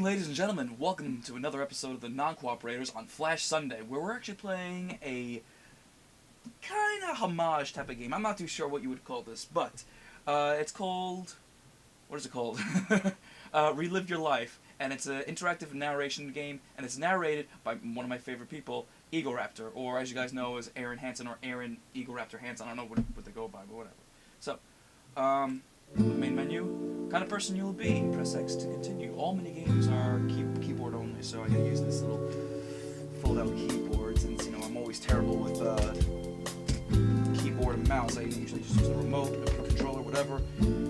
evening, ladies and gentlemen. Welcome to another episode of the Non-Cooperators on Flash Sunday, where we're actually playing a kind of homage type of game. I'm not too sure what you would call this, but it's called... what is it called? Relive Your Life, and it's an interactive narration game, and it's narrated by one of my favorite people, Egoraptor, or as you guys know, as Arin Hanson, or Arin Egoraptor Hanson. I don't know what they go by, but whatever. So, main menu, kind of person you'll be, press X to continue. All minigames are keyboard only, so I gotta use this little fold-out keyboard, since, you know, I'm always terrible with keyboard and mouse. I usually just use the remote, a controller, whatever.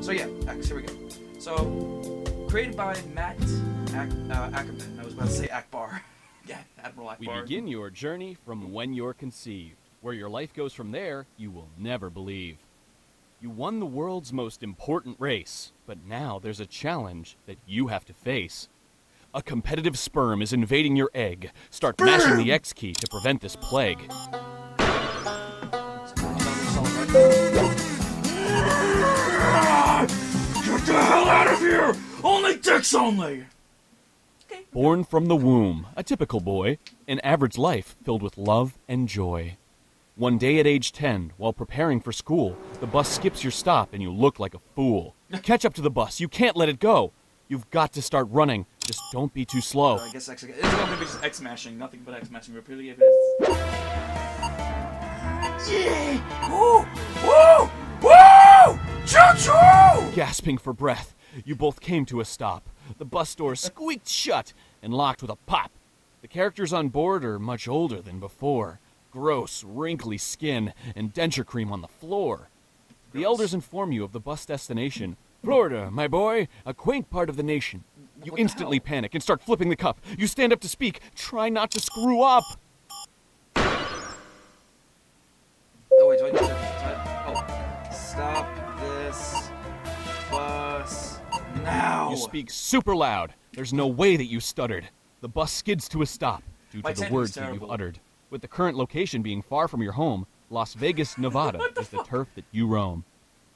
So yeah, X, here we go. So, created by Matt Ackerman. I was about to say Akbar. Yeah, Admiral Akbar. We begin your journey from when you're conceived. Where your life goes from there, you will never believe. You won the world's most important race, but now there's a challenge that you have to face. A competitive sperm is invading your egg. Start mashing the X key to prevent this plague. Get the hell out of here! Only dicks only! Okay. Born from the womb, a typical boy, an average life filled with love and joy. One day at age 10, while preparing for school, the bus skips your stop and you look like a fool. Catch up to the bus, you can't let it go. You've got to start running, just don't be too slow. I guess X, it's going to be just X-mashing, nothing but X-mashing repeatedly if it's... Yeah! Woo! Woo! Woo! Choo-choo! Gasping for breath, you both came to a stop. The bus door squeaked shut and locked with a pop. The characters on board are much older than before. Gross, wrinkly skin and denture cream on the floor. The elders inform you of the bus destination. Florida, my boy, a quaint part of the nation. You instantly panic and start flipping the cup. You stand up to speak. Try not to screw up. Oh, wait, do I need to... Oh. Stop this bus now. You speak super loud. There's no way that you stuttered. The bus skids to a stop due to the words that you've uttered. With the current location being far from your home, Las Vegas, Nevada is the turf that you roam.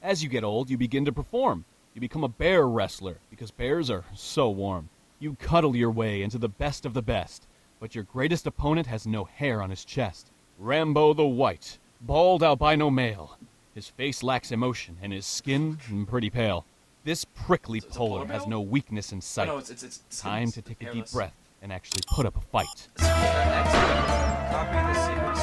As you get old, you begin to perform. You become a bear wrestler, because bears are so warm. You cuddle your way into the best of the best, but your greatest opponent has no hair on his chest. Rambo the White, bald albino male. His face lacks emotion, and his skin pretty pale. This prickly polar has no weakness in sight. Oh, no, it's time to take a deep breath and actually put up a fight. Copy the sequence.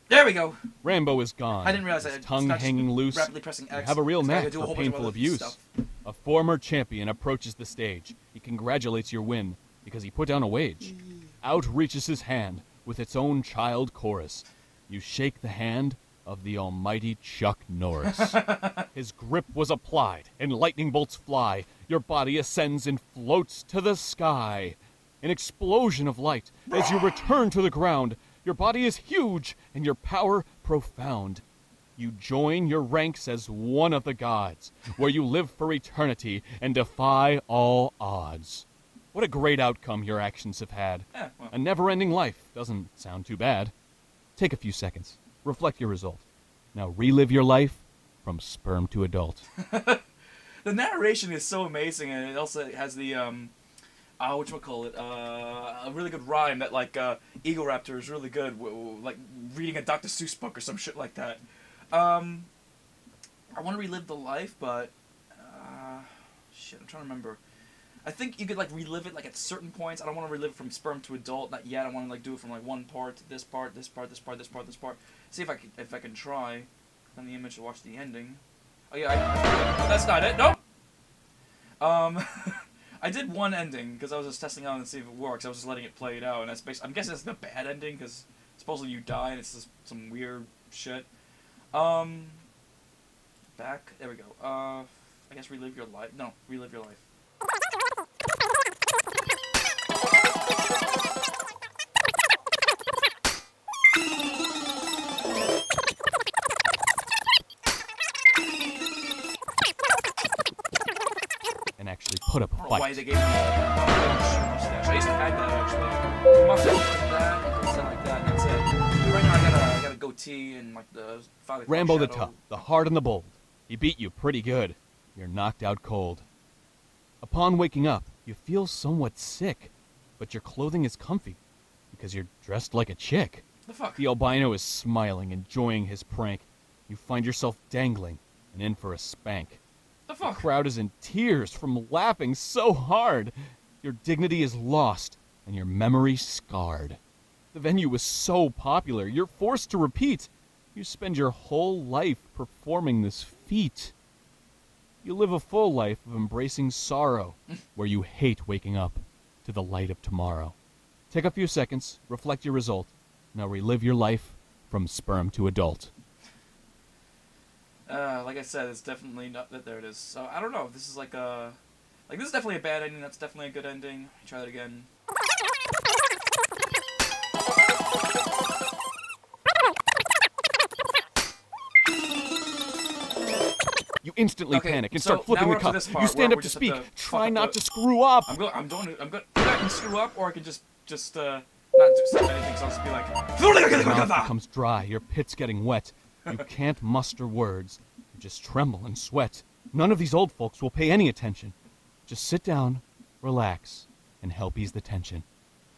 There we go. Rambo is gone. I didn't realize his that. tongue hanging loose. Rapidly pressing X. You have a real knack for painful abuse. A former champion approaches the stage. He congratulates your win because he put down a wage. Out reaches his hand with its own child chorus. You shake the hand of the almighty Chuck Norris. His grip was applied, and lightning bolts fly. Your body ascends and floats to the sky. An explosion of light as you return to the ground. Your body is huge, and your power profound. You join your ranks as one of the gods, where you live for eternity and defy all odds. What a great outcome your actions have had. Yeah, well. A never-ending life doesn't sound too bad. Take a few seconds. Reflect your result. Now relive your life from sperm to adult. The narration is so amazing, and it also has the, whatchamacallit, a really good rhyme that, like, Egoraptor is really good, like, reading a Dr. Seuss book or some shit like that. I want to relive the life, but, shit, I'm trying to remember. I think you could, like, relive it, like, at certain points. I don't want to relive it from sperm to adult, not yet. I want to, like, do it from, like, one part to this part, this part, this part, this part, this part. See if I can try. On the image to watch the ending. Oh, yeah, oh, that's not it. Nope! I did one ending, because I was just testing out and see if it works. I was just letting it play it out, and that's basically... I'm guessing that's the bad ending, because supposedly you die, and it's just some weird shit. Back. There we go. I guess relive your life. No, relive your life. And actually put up a fight. Why they gave me mustache. I used to have that actually. Mustache like that, something like that, and that's it. Right now I gotta goatee and like the Rambo the Tough, the hard and the bold. He beat you pretty good. you're knocked out cold. Upon waking up, you feel somewhat sick, but your clothing is comfy because you're dressed like a chick. The fuck? The albino is smiling, enjoying his prank. You find yourself dangling and in for a spank. The fuck? The crowd is in tears from laughing so hard. Your dignity is lost and your memory scarred. The venue was so popular, you're forced to repeat. You spend your whole life performing this feat. You live a full life of embracing sorrow, where you hate waking up to the light of tomorrow. Take a few seconds, reflect your result. Now relive your life from sperm to adult. Like I said, it's definitely not that. There it is. So I don't know. This is like this is definitely a bad ending. That's definitely a good ending. Try that again. You instantly panic and start so flipping now the cup. Part You stand where up to just speak. have Try fuck not up to screw up. I can screw up, or I can just not do anything. So I'll just be like. Your mouth becomes dry. Your pit's getting wet. You can't muster words. You just tremble and sweat. None of these old folks will pay any attention. Just sit down, relax, and help ease the tension.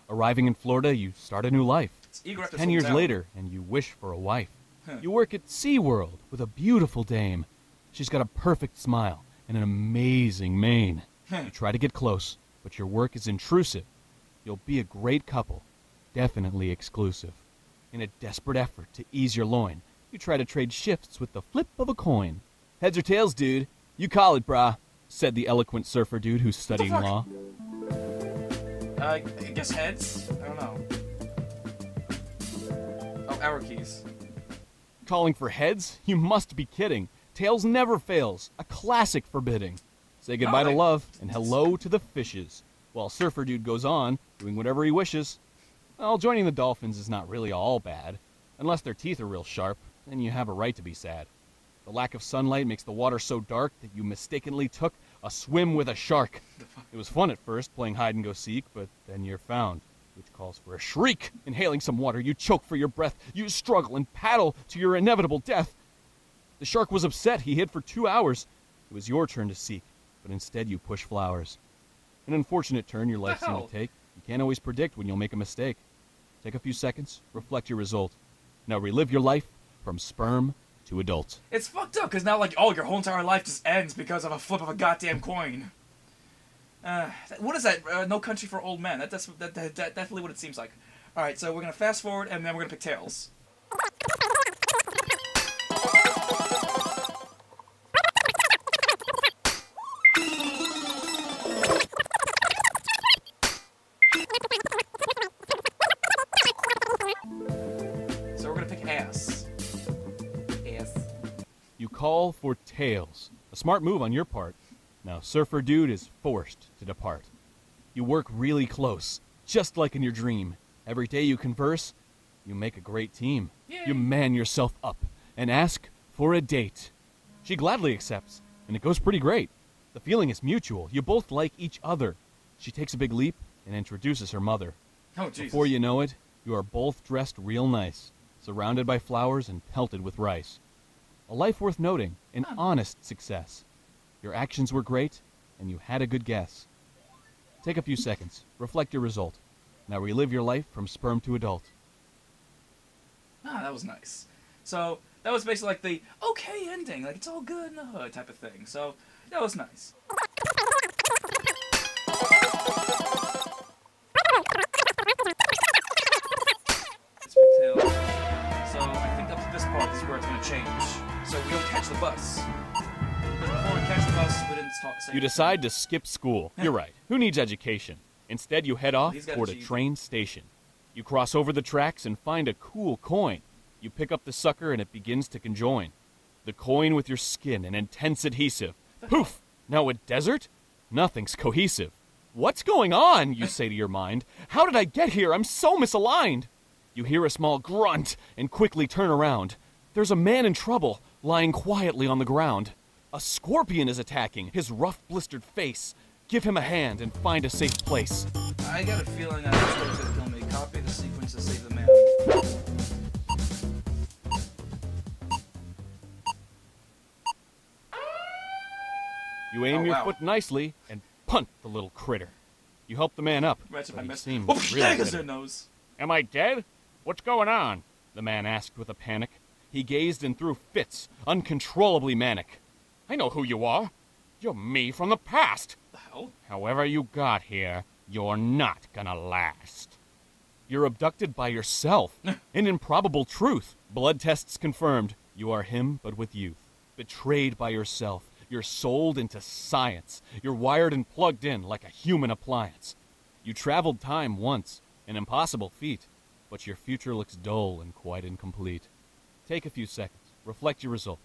Arriving in Florida, you start a new life. It's Egoraptor 10 years hometown. later, and you wish for a wife. Huh. You work at SeaWorld with a beautiful dame. She's got a perfect smile and an amazing mane. You try to get close, but your work is intrusive. You'll be a great couple, definitely exclusive. In a desperate effort to ease your loin, you try to trade shifts with the flip of a coin. Heads or tails, dude? You call it, brah, said the eloquent surfer dude who's studying law. I guess heads? I don't know. Oh, arrow keys. Calling for heads? You must be kidding. Tails never fails. A classic for bidding. Say goodbye to love and hello to the fishes. While surfer dude goes on, doing whatever he wishes. Well, joining the dolphins is not really all bad. Unless their teeth are real sharp, then you have a right to be sad. The lack of sunlight makes the water so dark that you mistakenly took a swim with a shark. It was fun at first, playing hide-and-go-seek, but then you're found, which calls for a shriek. Inhaling some water, you choke for your breath. You struggle and paddle to your inevitable death. The shark was upset. He hid for 2 hours. It was your turn to seek, but instead you push flowers. An unfortunate turn your life seemed to take. You can't always predict when you'll make a mistake. Take a few seconds, reflect your result. Now relive your life from sperm to adult. It's fucked up, because now, like, oh, your whole entire life just ends because of a flip of a goddamn coin. What is that? No Country for Old Men. That's definitely what it seems like. Alright, so we're going to fast forward, and then we're going to pick tails. So we're going to pick ass. Ass. You call for tails. A smart move on your part. Now, surfer dude is forced to depart. You work really close, just like in your dream. Every day you converse, you make a great team. Yay. You man yourself up and ask for a date. She gladly accepts, and it goes pretty great. The feeling is mutual. You both like each other. She takes a big leap and introduces her mother. Oh, Jesus. Before you know it, you are both dressed real nice, surrounded by flowers and pelted with rice. A life worth noting, an honest success. Your actions were great, and you had a good guess. Take a few seconds, reflect your result. Now relive your life from sperm to adult. Ah, that was nice. So, that was basically like the okay ending, like it's all good in the hood type of thing. So, that was nice. So, I think up to this part is where it's going to change. So, we don't catch the bus. Because before we catch the bus, we didn't say You decide to skip school. You're right. Who needs education? Instead, you head off He's got toward a achieved. train station. You cross over the tracks and find a cool coin. You pick up the sucker and it begins to conjoin. The coin with your skin, an intense adhesive. Poof! Now a desert? Nothing's cohesive. What's going on? You say to your mind. How did I get here? I'm so misaligned. You hear a small grunt and quickly turn around. There's a man in trouble, lying quietly on the ground. A scorpion is attacking his rough, blistered face. Give him a hand and find a safe place. I got a feeling that this going to kill me. Copy the sequence to save the man. You aim your foot nicely and punt the little critter. You help the man up, but he seems really bitter. Am I dead? What's going on? The man asked with a panic. He gazed and threw fits, uncontrollably manic. I know who you are. You're me from the past. The hell? However you got here, you're not gonna last. You're abducted by yourself. An improbable truth. Blood tests confirmed. You are him, but with youth. Betrayed by yourself. You're sold into science. You're wired and plugged in like a human appliance. You traveled time once, an impossible feat, but your future looks dull and quite incomplete. Take a few seconds. Reflect your result.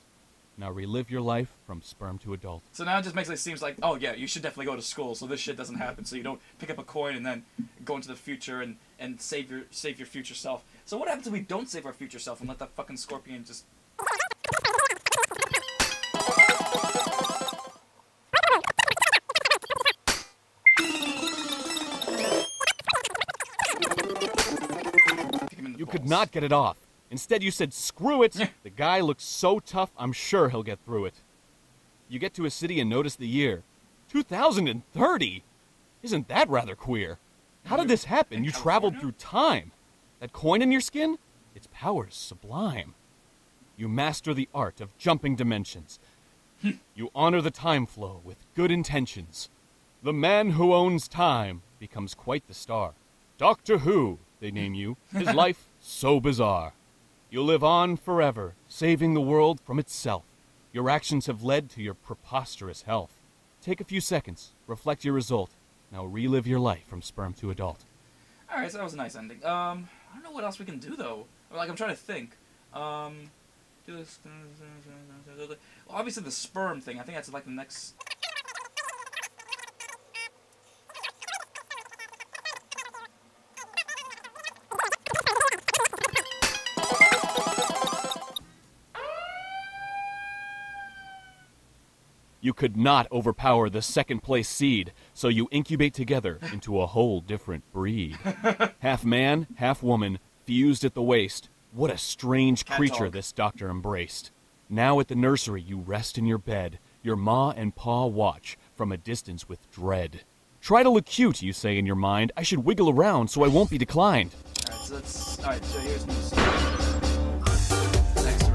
Now relive your life from sperm to adult. So now it just makes it seem like, oh yeah, you should definitely go to school so this shit doesn't happen, so you don't pick up a coin and then go into the future and save your future self. So what happens if we don't save our future self and let that fucking scorpion just... You could not get it off. Instead, you said, screw it! The guy looks so tough, I'm sure he'll get through it. You get to a city and notice the year. 2030! Isn't that rather queer? How did this happen? You traveled through time. That coin in your skin? Its power's sublime. You master the art of jumping dimensions. You honor the time flow with good intentions. The man who owns time becomes quite the star. Doctor Who, they name you. His life so bizarre. You'll live on forever, saving the world from itself. Your actions have led to your preposterous health. Take a few seconds, reflect your result. Now relive your life from sperm to adult. Alright, so that was a nice ending. I don't know what else we can do, though. Like, I'm trying to think. Do this... Well, obviously the sperm thing, I think that's like the next... You could not overpower the second-place seed, so you incubate together into a whole different breed. Half man, half woman, fused at the waist. What a strange creature this doctor embraced. Now at the nursery you rest in your bed. Your ma and pa watch from a distance with dread. Try to look cute, you say in your mind. I should wiggle around so I won't be declined. Alright, so that's... Alright, so here's this. Next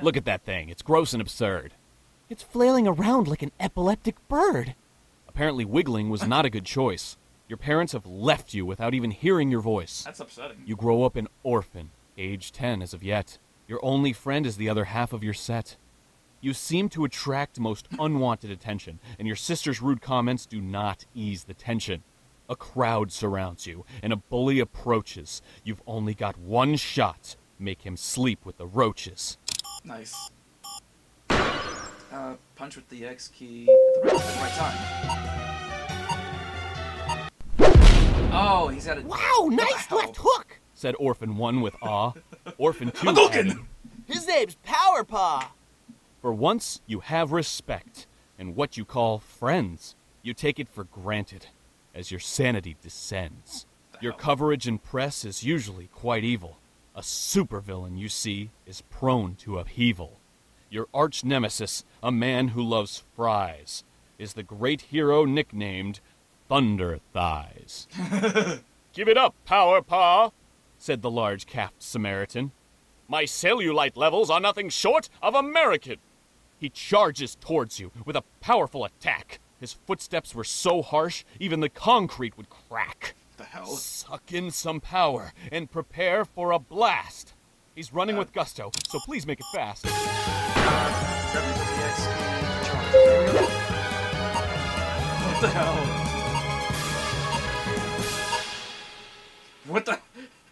Look at that thing. It's gross and absurd. It's flailing around like an epileptic bird. Apparently wiggling was not a good choice. Your parents have left you without even hearing your voice. That's upsetting. You grow up an orphan, age 10 as of yet. Your only friend is the other half of your set. You seem to attract most unwanted attention, and your sister's rude comments do not ease the tension. A crowd surrounds you, and a bully approaches. You've only got one shot. Make him sleep with the roaches. Nice. Punch with the X key at the right time. Oh, he's got a... Wow, nice left hook! Said Orphan 1 with awe. Orphan 2 added, His name's Power Paw! For once, you have respect, and what you call friends. You take it for granted, as your sanity descends. Your coverage and press is usually quite evil. A supervillain, you see, is prone to upheaval. Your arch nemesis, a man who loves fries, is the great hero nicknamed Thunder Thighs. Give it up, Power Paw, said the large-calfed Samaritan. My cellulite levels are nothing short of American. He charges towards you with a powerful attack. His footsteps were so harsh, even the concrete would crack. The hell? Suck in some power and prepare for a blast. He's running with gusto, so please make it fast. What the hell? What the?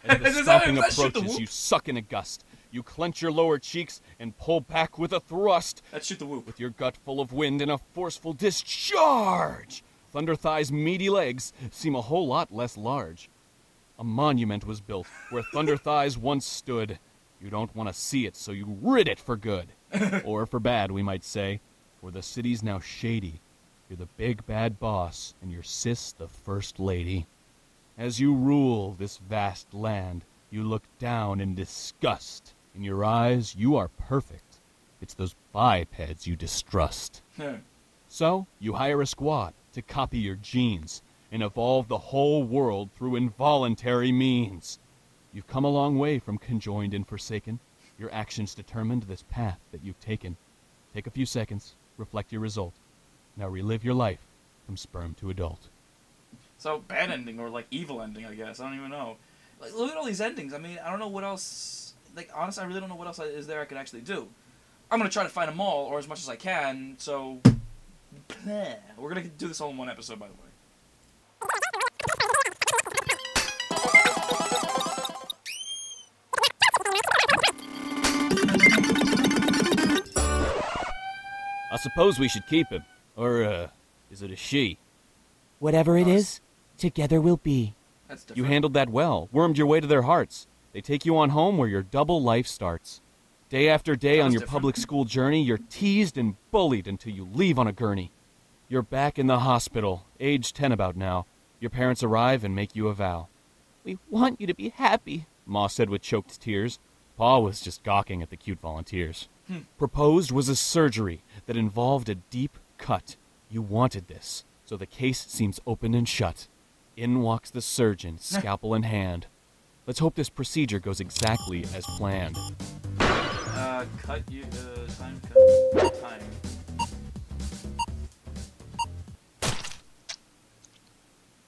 As the stomping approaches, you suck in a gust. You clench your lower cheeks and pull back with a thrust. Let's shoot the whoop. With your gut full of wind and a forceful discharge. Thunder Thigh's meaty legs seem a whole lot less large. A monument was built where Thunder Thighs once stood. You don't want to see it, so you rid it for good. Or for bad, we might say. For the city's now shady. You're the big bad boss, and your sis the first lady. As you rule this vast land, You look down in disgust. In your eyes, you are perfect. It's those bipeds you distrust. So, you hire a squad to copy your genes and evolve the whole world through involuntary means. You've come a long way from conjoined and forsaken. Your actions determined this path that you've taken. Take a few seconds, reflect your result. Now relive your life from sperm to adult. So, bad ending or, like, evil ending, I guess. I don't even know. Like, look at all these endings. I mean, I don't know what else... Like, honestly, I really don't know what else is there I could actually do. I'm going to try to find them all, or as much as I can, so... We're going to do this all in one episode, by the way. I suppose we should keep him. Or, is it a she? Whatever it is, together we'll be. That's different. You handled that well, wormed your way to their hearts. They take you on home where your double life starts. Day after day on your public school journey, you're teased and bullied until you leave on a gurney. You're back in the hospital, age 10 about now. Your parents arrive and make you a vow. We want you to be happy, Ma said with choked tears. Pa was just gawking at the cute volunteers. Proposed was a surgery that involved a deep cut. You wanted this, so the case seems open and shut. In walks the surgeon, scalpel in hand. Let's hope this procedure goes exactly as planned. Time cut. Time.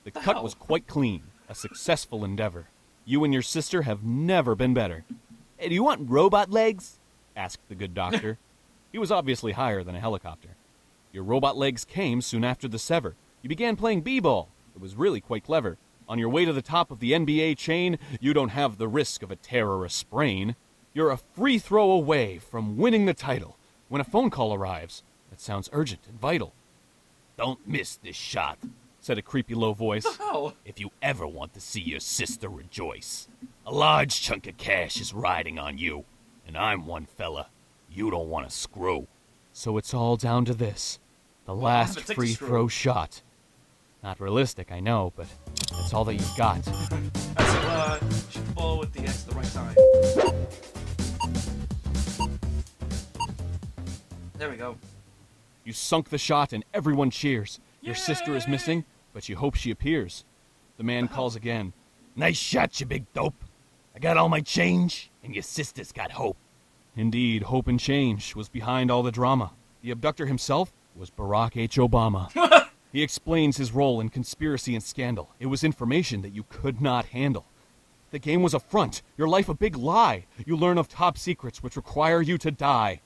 The cut was quite clean, a successful endeavor. You and your sister have never been better. Hey, do you want robot legs? Asked the good doctor. He was obviously higher than a helicopter. Your robot legs came soon after the sever. You began playing b-ball. It was really quite clever. On your way to the top of the NBA chain, you don't have the risk of a tear or a sprain. You're a free throw away from winning the title when a phone call arrives that sounds urgent and vital. Don't miss this shot, said a creepy low voice. if you ever want to see your sister rejoice. A large chunk of cash is riding on you, and I'm one fella you don't want to screw. So it's all down to this, the last free throw shot. Not realistic, I know, but that's all that you've got. Shoot the ball with the X at the right time. There we go. You sunk the shot and everyone cheers. Your sister is missing, but you hope she appears. The man calls again. Nice shot, you big dope. I got all my change, and your sister's got hope. Indeed, hope and change was behind all the drama. The abductor himself was Barack H. Obama. He explains his role in conspiracy and scandal. It was information that you could not handle. The game was a front, your life a big lie. You learn of top secrets which require you to die.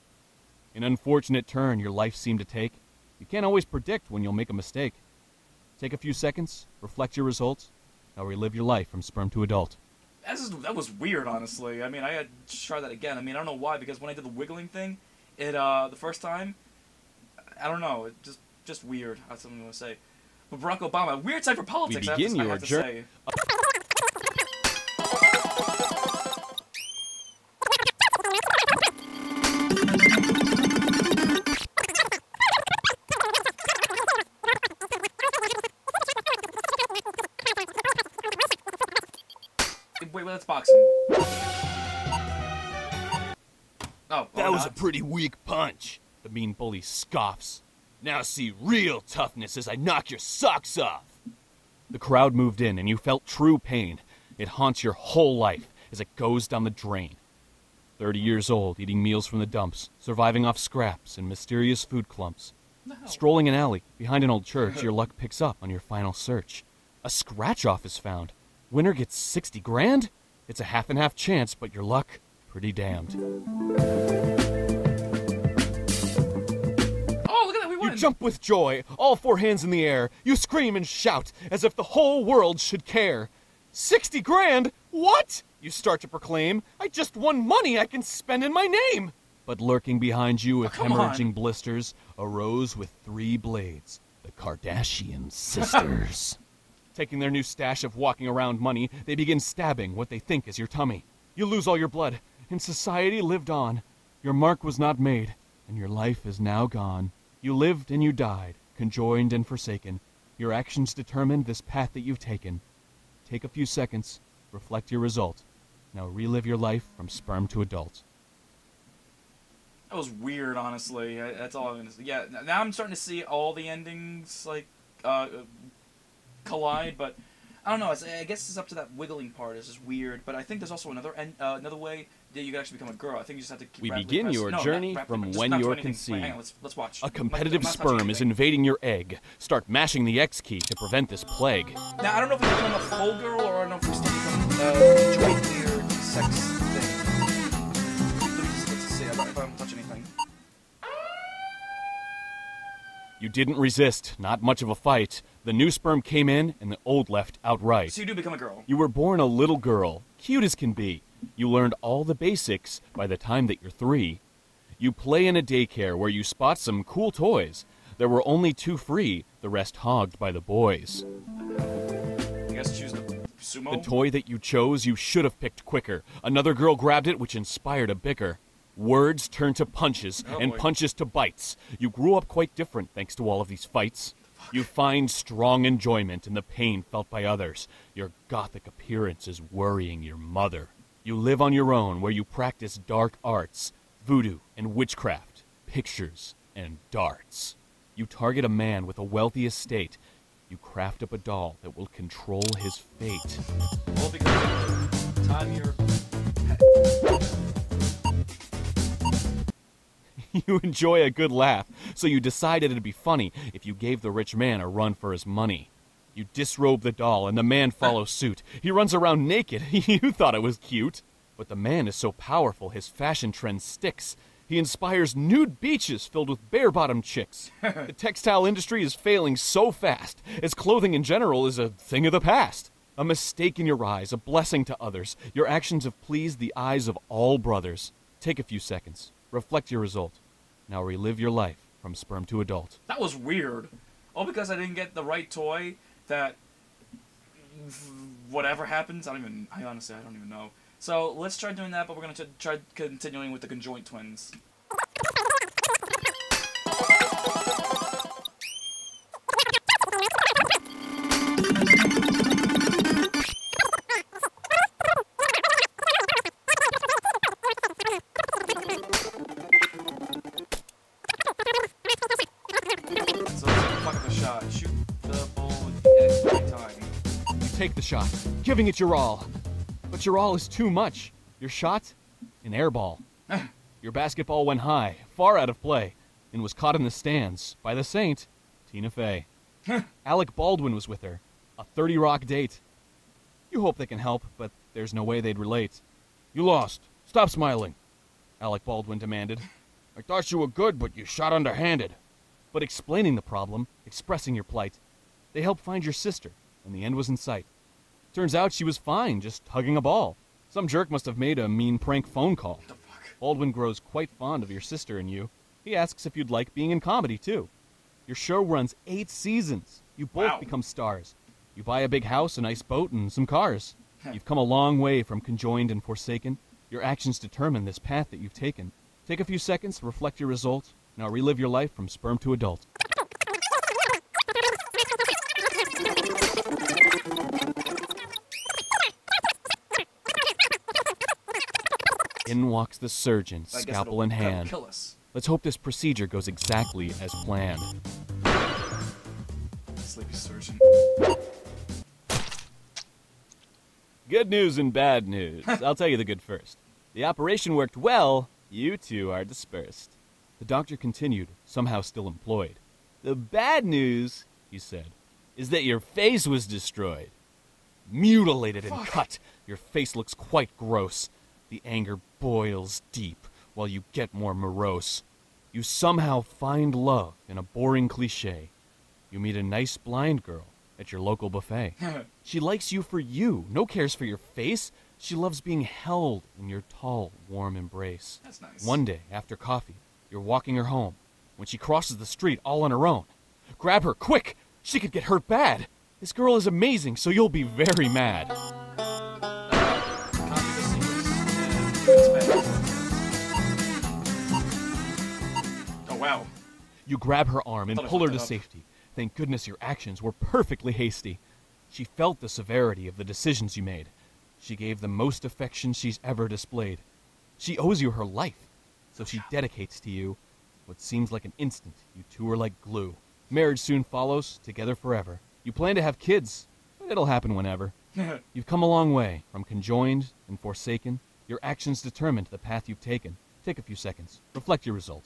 An unfortunate turn your life seemed to take. You can't always predict when you'll make a mistake. Take a few seconds, reflect your results, now relive your life from sperm to adult. That was weird, honestly. I mean, I had to try that again. I mean, I don't know why, because when I did the wiggling thing, the first time, I don't know, it just weird. That's what I'm going to say. But Barack Obama, weird time for politics, I have to say. Wait, let's box him. That was a pretty weak punch. The mean bully scoffs. Now see real toughness as I knock your socks off. The crowd moved in and you felt true pain. It haunts your whole life as it goes down the drain. 30 years old, eating meals from the dumps, surviving off scraps and mysterious food clumps. Strolling an alley behind an old church, your luck picks up on your final search. A scratch-off is found. Winner gets 60 grand? It's a half and half chance, but your luck, pretty damned. You jump with joy, all four hands in the air. You scream and shout as if the whole world should care. 60 grand? What? You start to proclaim. I just won money I can spend in my name. But lurking behind you with hemorrhaging blisters, a rose with 3 blades. The Kardashian sisters. Taking their new stash of walking around money, they begin stabbing what they think is your tummy. You lose all your blood, and society lived on. Your mark was not made, and your life is now gone. You lived and you died, conjoined and forsaken. Your actions determined this path that you've taken. Take a few seconds, reflect your result. Now relive your life from sperm to adult. That was weird, honestly. That's all I'm gonna say. Yeah, now I'm starting to see all the endings like collide, but I don't know. I guess it's up to that wiggling part. It's just weird. But I think there's also another way that you can actually become a girl. I think you just have to keep. We begin your journey from when you're conceived. Hang on, let's watch. A competitive sperm is invading your egg. Start mashing the X key to prevent this plague. Now I don't know if we become a full girl or I don't know if we still become joint weird sex thing. Let's see if I don't touch anything. You didn't resist. Not much of a fight. The new sperm came in, and the old left outright. So you do become a girl. You were born a little girl, cute as can be. You learned all the basics by the time that you're 3. You play in a daycare where you spot some cool toys. There were only 2 free, the rest hogged by the boys. I guess choose the sumo. The toy that you chose, you should have picked quicker. Another girl grabbed it, which inspired a bicker. Words turned to punches, and punches to bites. You grew up quite different thanks to all of these fights. You find strong enjoyment in the pain felt by others. Your gothic appearance is worrying your mother. You live on your own where you practice dark arts, voodoo and witchcraft, pictures and darts. You target a man with a wealthy estate. You craft up a doll that will control his fate. All because of the time you're... You enjoy a good laugh, so you decided it'd be funny if you gave the rich man a run for his money. You disrobe the doll, and the man follows suit. He runs around naked. You thought it was cute. But the man is so powerful, his fashion trend sticks. He inspires nude beaches filled with bare-bottom chicks. The textile industry is failing so fast, as clothing in general is a thing of the past. A mistake in your eyes, a blessing to others. Your actions have pleased the eyes of all brothers. Take a few seconds. Reflect your result. Now relive your life from sperm to adult. That was weird. All because I didn't get the right toy that whatever happens, I honestly don't even know. So let's try doing that, but we're going to try continuing with the conjoint twins. Take the shot, giving it your all. But your all is too much. Your shot? An air ball. Your basketball went high, far out of play, and was caught in the stands by the saint, Tina Fey. Alec Baldwin was with her. A 30 Rock date. You hope they can help, but there's no way they'd relate. You lost. Stop smiling, Alec Baldwin demanded. I thought you were good, but you shot underhanded. But explaining the problem, expressing your plight, they helped find your sister, and the end was in sight. Turns out she was fine, just hugging a ball. Some jerk must have made a mean prank phone call. What the fuck? Baldwin grows quite fond of your sister and you. He asks if you'd like being in comedy, too. Your show runs 8 seasons. You both become stars. You buy a big house, a nice boat, and some cars. You've come a long way from conjoined and forsaken. Your actions determine this path that you've taken. Take a few seconds, reflect your result. Now relive your life from sperm to adult. In walks the surgeon, scalpel in hand. Kill us. Let's hope this procedure goes exactly as planned. Sleepy surgeon. Good news and bad news. I'll tell you the good first. The operation worked well. You two are dispersed. The doctor continued, somehow still employed. The bad news, he said, is that your face was destroyed. Mutilated and cut. Your face looks quite gross. The anger boils deep while you get more morose. You somehow find love in a boring cliche. You meet a nice blind girl at your local buffet. She likes you for you, no cares for your face. She loves being held in your tall, warm embrace. That's nice. One day, after coffee, you're walking her home when she crosses the street all on her own. Grab her, quick! She could get hurt bad. This girl is amazing, so you'll be very mad. Oh, wow. You grab her arm and pull her to safety. Thank goodness your actions were perfectly hasty. She felt the severity of the decisions you made. She gave the most affection she's ever displayed. She owes you her life, so she dedicates to you what seems like an instant. You two are like glue. Marriage soon follows, together forever. You plan to have kids, but it'll happen whenever. You've come a long way, from conjoined and forsaken. Your actions determined the path you've taken. Take a few seconds. Reflect your result.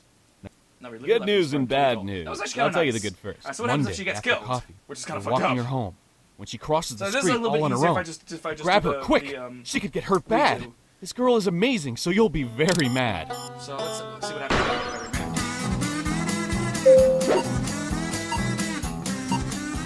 Good news and bad news. I'll tell you the good first. So what happens if she gets killed? Coffee, Which is kind of you're fucked walking up. her home. When she crosses the So this is street a little all on bit her easier own, if I just grab do her quick. She could get hurt bad. redo. This girl is amazing, so you'll be very mad. So let's see what happens.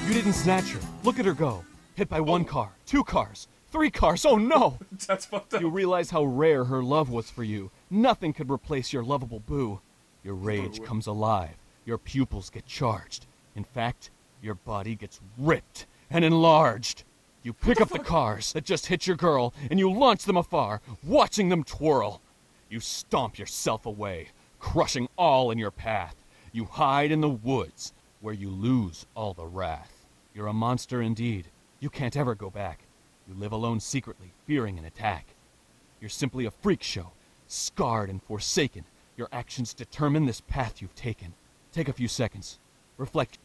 You didn't snatch her. Look at her go. Hit by one car, 2 cars, 3 cars. Oh no! That's fucked up. You realize how rare her love was for you. Nothing could replace your lovable boo. Your rage comes alive. Your pupils get charged. In fact, your body gets ripped and enlarged. You pick up the cars that just hit your girl and you launch them afar, watching them twirl. You stomp yourself away, crushing all in your path. You hide in the woods, where you lose all the wrath. You're a monster indeed. You can't ever go back. You live alone secretly, fearing an attack. You're simply a freak show, scarred and forsaken. Your actions determine this path you've taken. Take a few seconds. Reflect.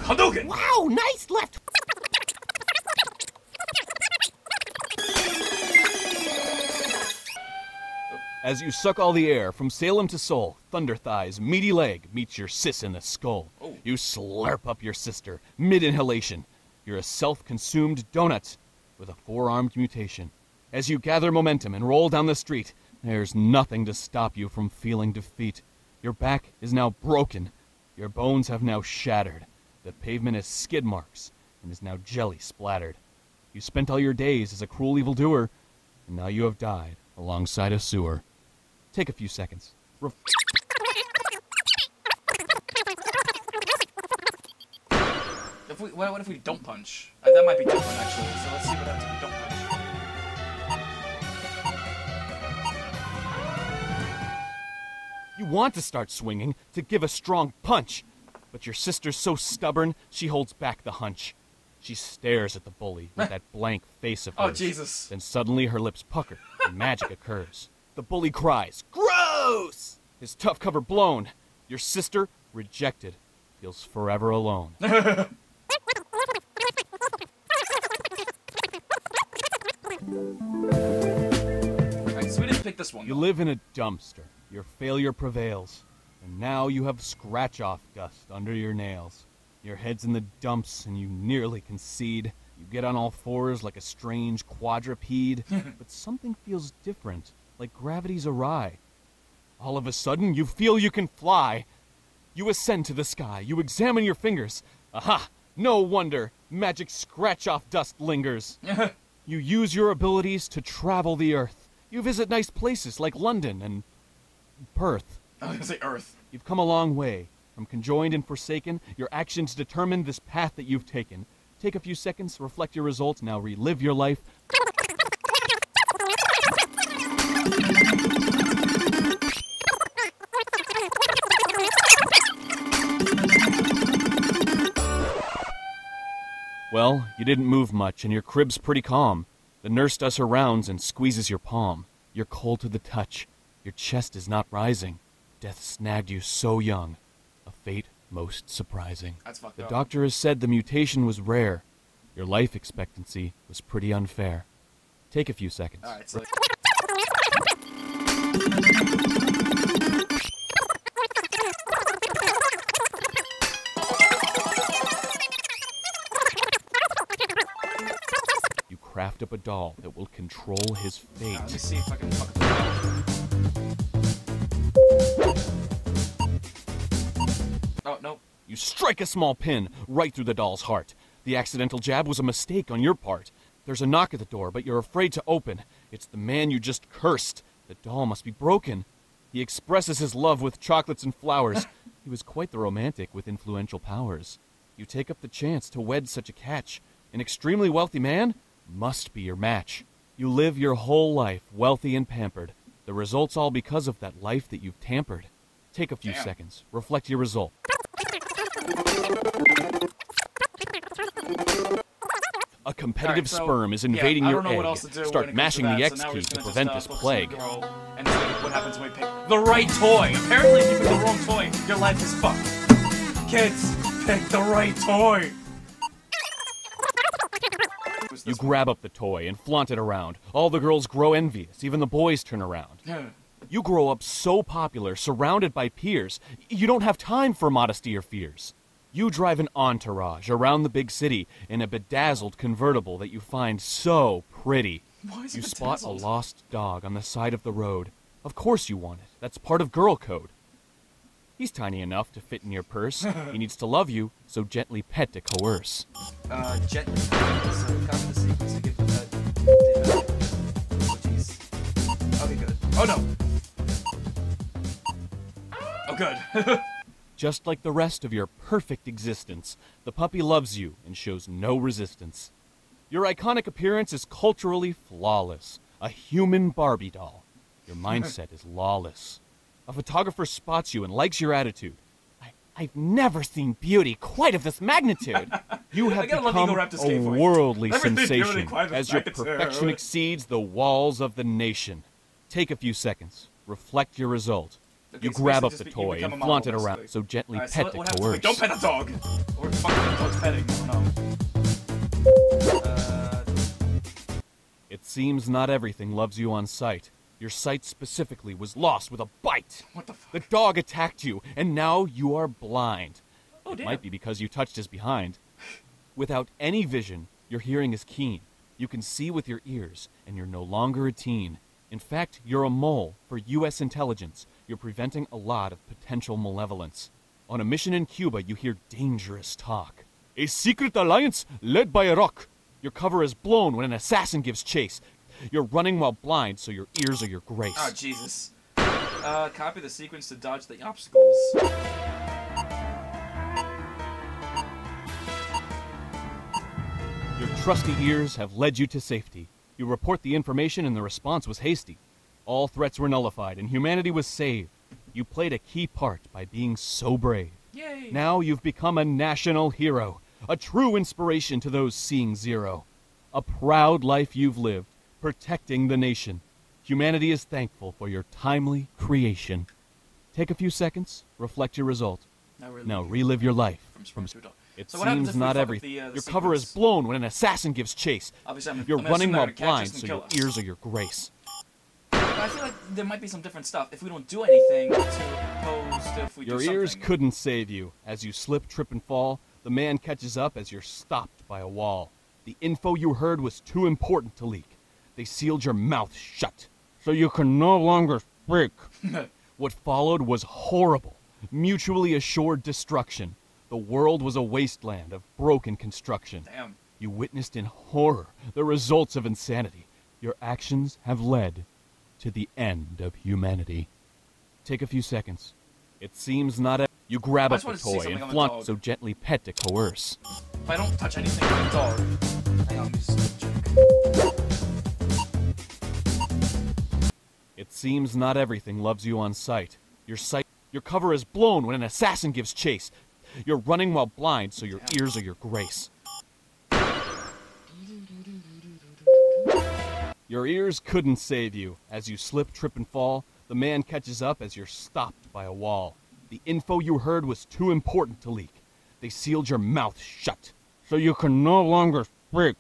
Hadouken! Wow, nice left. As you suck all the air from Salem to Seoul, Thunder Thigh's meaty leg meets your sis in the skull. Oh. You slurp up your sister, mid-inhalation. You're a self-consumed donut with a 4-armed mutation. As you gather momentum and roll down the street, there's nothing to stop you from feeling defeat. Your back is now broken. Your bones have now shattered. The pavement has skid marks and is now jelly splattered. You spent all your days as a cruel evildoer, and now you have died alongside a sewer. Take a few seconds. What if we don't punch? That might be different, actually. So let's see what happens if we don't punch. You want to start swinging, to give a strong punch, but your sister's so stubborn, she holds back the hunch. She stares at the bully with that blank face of hers. Oh, Jesus. Then suddenly her lips pucker, and magic occurs. The bully cries, "Gross!" His tough cover blown. Your sister, rejected, feels forever alone. Alright, so we didn't pick this one. You live in a dumpster. Your failure prevails. And now you have scratch-off dust under your nails. Your head's in the dumps and you nearly concede. You get on all fours like a strange quadruped. But something feels different, like gravity's awry. All of a sudden, you feel you can fly. You ascend to the sky. You examine your fingers. Aha! No wonder magic scratch-off dust lingers. You use your abilities to travel the earth. You visit nice places like London and Perth. I was gonna say Earth. You've come a long way. From conjoined and forsaken, your actions determine this path that you've taken. Take a few seconds, reflect your results, now relive your life. Well, you didn't move much, and your crib's pretty calm. The nurse does her rounds and squeezes your palm. You're cold to the touch. Your chest is not rising. Death snagged you so young. A fate most surprising. That's fucked The up. doctor has said the mutation was rare. Your life expectancy was pretty unfair. Take a few seconds. Alright, so... You craft up a doll that will control his fate. Let me see if I can fuck it. Oh, no. You strike a small pin right through the doll's heart. The accidental jab was a mistake on your part. There's a knock at the door, but you're afraid to open. It's the man you just cursed. The doll must be broken. He expresses his love with chocolates and flowers. He was quite the romantic with influential powers. You take up the chance to wed such a catch. An extremely wealthy man must be your match. You live your whole life wealthy and pampered. The result's all because of that life that you've tampered. Take a few seconds. Reflect your result. A competitive sperm is invading your egg. Start mashing the X key to prevent this plague. And see what happens when we pick the right toy. Apparently, if you pick the wrong toy, your life is fucked. Kids, pick the right toy. You grab up the toy and flaunt it around. All the girls grow envious. Even the boys turn around. You grow up so popular, surrounded by peers, you don't have time for modesty or fears. You drive an entourage around the big city in a bedazzled convertible that you find so pretty. You spot a lost dog on the side of the road. Of course you want it. That's part of girl code. He's tiny enough to fit in your purse. He needs to love you, so gently pet to coerce. Gently. So copy the sequence to give the pet. Oh, jeez. Okay, good. Oh, no. Oh, good. Just like the rest of your perfect existence, the puppy loves you and shows no resistance. Your iconic appearance is culturally flawless. A human Barbie doll. Your mindset is lawless. A photographer spots you and likes your attitude. I've never seen beauty quite of this magnitude. You have become a worldly sensation as your perfection exceeds the walls of the nation. Take a few seconds. Reflect your result. Okay, you grab up the toy and flaunt it around, so gently pet to coerce. Don't pet the dog! Or fucking the dog's petting, I don't know. It seems not everything loves you on sight. Your sight specifically was lost with a bite. What the fuck? The dog attacked you, and now you are blind. Oh, damn. It might be because you touched his behind. Without any vision, your hearing is keen. You can see with your ears, and you're no longer a teen. In fact, you're a mole for U.S. intelligence. You're preventing a lot of potential malevolence. On a mission in Cuba, you hear dangerous talk. A secret alliance led by Iraq. Your cover is blown when an assassin gives chase. You're running while blind, so your ears are your grace. Oh, Jesus. Copy the sequence to dodge the obstacles. Your trusty ears have led you to safety. You report the information and the response was hasty. All threats were nullified and humanity was saved. You played a key part by being so brave. Yay! Now you've become a national hero, a true inspiration to those seeing zero. A proud life you've lived, protecting the nation. Humanity is thankful for your timely creation. Take a few seconds, reflect your result. Now relive your life. It seems not everything. Your cover is blown when an assassin gives chase. You're running while blind, so your ears are your grace. I feel like there might be some different stuff if we don't do anything to opposed if we do something. Your ears couldn't save you. As you slip, trip, and fall, the man catches up as you're stopped by a wall. The info you heard was too important to leak. They sealed your mouth shut, so you can no longer speak. What followed was horrible, mutually assured destruction. The world was a wasteland of broken construction. Damn. You witnessed in horror the results of insanity. Your actions have led to the end of humanity. Take a few seconds. It seems not you grab up the toy and flaunt so gently pet to coerce. If I don't touch anything with the dog... Hang on, let me just check. It seems not everything loves you on sight. Your cover is blown when an assassin gives chase. You're running while blind, so your ears are your grace. Your ears couldn't save you. As you slip, trip, and fall, the man catches up as you're stopped by a wall. The info you heard was too important to leak. They sealed your mouth shut, so you can no longer speak.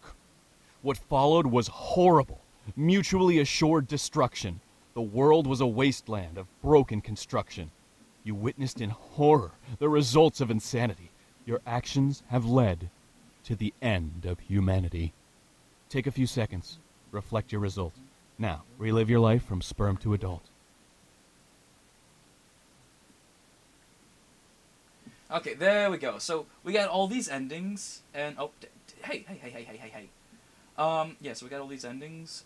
What followed was horrible, mutually assured destruction. The world was a wasteland of broken construction. You witnessed in horror the results of insanity. Your actions have led to the end of humanity. Take a few seconds. Reflect your result. Now, relive your life from sperm to adult. Okay, there we go. So, we got all these endings, and... Oh, hey. Yeah, so we got all these endings.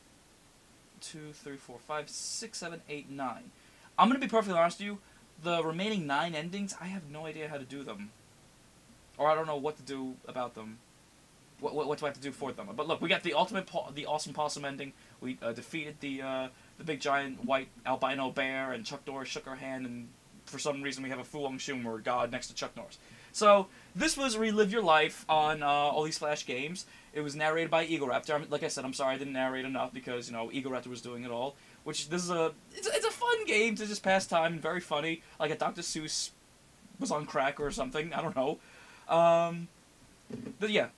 2, 3, 4, 5, 6, 7, 8, 9. I'm gonna be perfectly honest with you. The remaining 9 endings, I have no idea how to do them. Or I don't know what to do about them. what do I have to do for them? But look, we got the the awesome possum ending. We defeated the big giant white albino bear, and Chuck Norris shook our hand, and for some reason we have a Fu Wong Shun or God next to Chuck Norris. So this was Relive Your Life on all these Flash games. It was narrated by Egoraptor. Like I said, I'm sorry I didn't narrate enough because, you know, Egoraptor was doing it all. Which, this is it's a fun game to just pass time and very funny. Like a Dr. Seuss was on crack or something. I don't know. But yeah,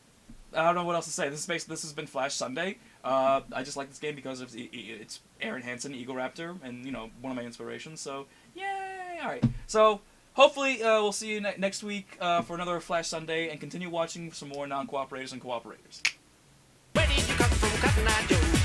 I don't know what else to say. This has been Flash Sunday. I just like this game because it's Arin, Hanson, Egoraptor, and, you know, one of my inspirations. So, yay! Alright. So, hopefully, we'll see you next week for another Flash Sunday, and continue watching some more non-cooperators and cooperators. Where did you come from, Cotton Eye Joe?